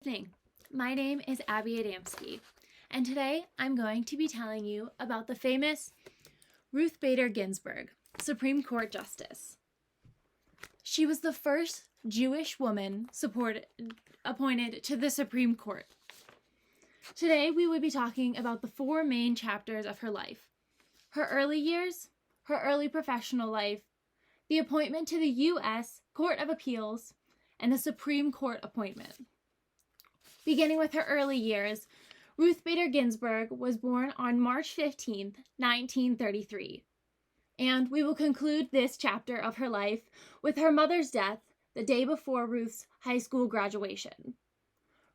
evening. My name is Abby Adamski, and today I'm going to be telling you about the famous Ruth Bader Ginsburg, Supreme Court Justice. She was the first Jewish woman appointed to the Supreme Court. Today we will be talking about the four main chapters of her life: her early years, her early professional life, the appointment to the U.S. Court of Appeals, and the Supreme Court appointment. Beginning with her early years, Ruth Bader Ginsburg was born on March 15, 1933. And we will conclude this chapter of her life with her mother's death the day before Ruth's high school graduation.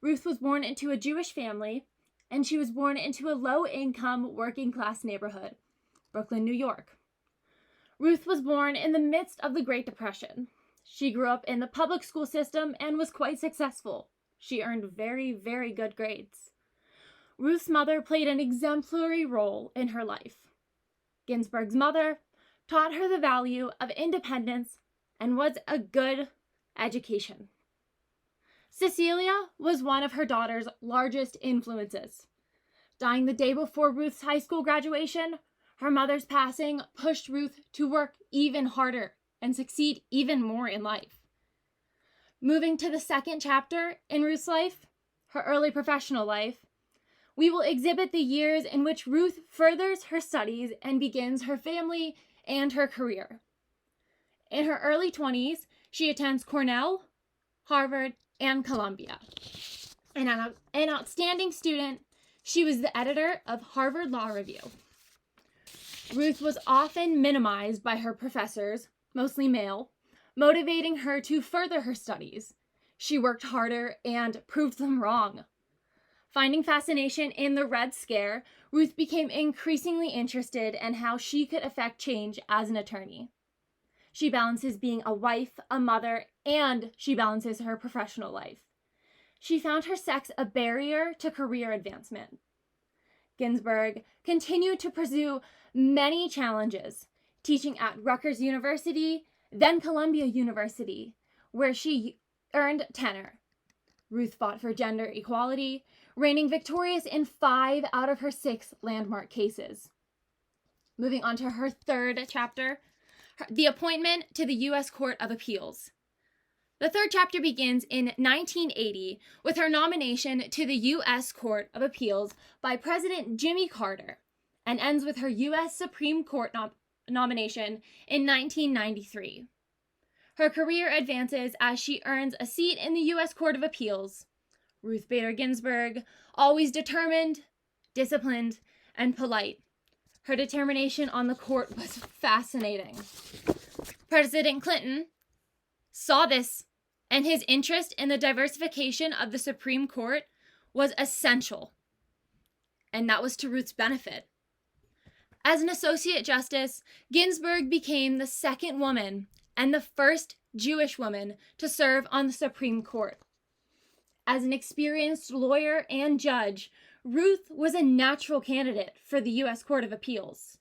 Ruth was born into a Jewish family, and she was born into a low-income, working-class neighborhood, Brooklyn, New York. Ruth was born in the midst of the Great Depression. She grew up in the public school system and was quite successful. She earned very, very good grades. Ruth's mother played an exemplary role in her life. Ginsburg's mother taught her the value of independence and was a good education. Cecilia was one of her daughter's largest influences. Dying the day before Ruth's high school graduation, her mother's passing pushed Ruth to work even harder and succeed even more in life. Moving to the second chapter in Ruth's life, her early professional life, we will exhibit the years in which Ruth furthers her studies and begins her family and her career. In her early 20s, she attends Cornell, Harvard, and Columbia. And an outstanding student, she was the editor of Harvard Law Review. Ruth was often minimized by her professors, mostly male, motivating her to further her studies. She worked harder and proved them wrong. Finding fascination in the Red Scare, Ruth became increasingly interested in how she could affect change as an attorney. She balances being a wife, a mother, and she balances her professional life. She found her sex a barrier to career advancement. Ginsburg continued to pursue many challenges, teaching at Rutgers University, then Columbia University, where she earned tenure. Ruth fought for gender equality, reigning victorious in 5 out of her 6 landmark cases. Moving on to her third chapter, the appointment to the U.S. Court of Appeals. The third chapter begins in 1980 with her nomination to the U.S. Court of Appeals by President Jimmy Carter and ends with her U.S. Supreme Court nomination in 1993. Her career advances as she earns a seat in the U.S. Court of Appeals. Ruth Bader Ginsburg, always determined, disciplined, and polite. Her determination on the court was fascinating. President Clinton saw this, and his interest in the diversification of the Supreme Court was essential. And that was to Ruth's benefit. As an Associate Justice, Ginsburg became the second woman and the first Jewish woman to serve on the Supreme Court. As an experienced lawyer and judge, Ruth was a natural candidate for the U.S. Court of Appeals.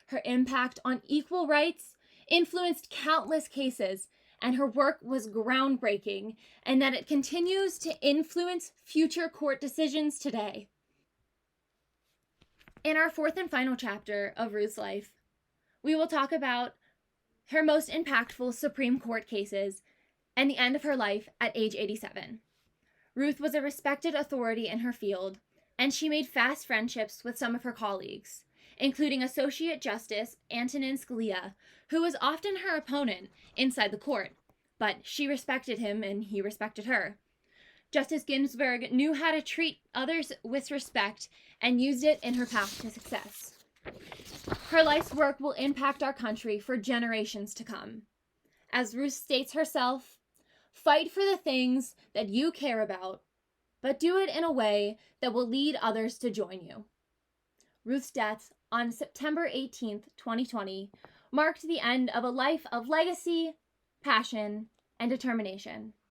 Her impact on equal rights influenced countless cases, and her work was groundbreaking, and that it continues to influence future court decisions today. In our fourth and final chapter of Ruth's life, we will talk about her most impactful Supreme Court cases and the end of her life at age 87. Ruth was a respected authority in her field, and she made fast friendships with some of her colleagues, including Associate Justice Antonin Scalia, who was often her opponent inside the court, but she respected him and he respected her. Justice Ginsburg knew how to treat others with respect and used it in her path to success. Her life's work will impact our country for generations to come. As Ruth states herself, fight for the things that you care about, but do it in a way that will lead others to join you. Ruth's death on September 18th, 2020, marked the end of a life of legacy, passion, and determination.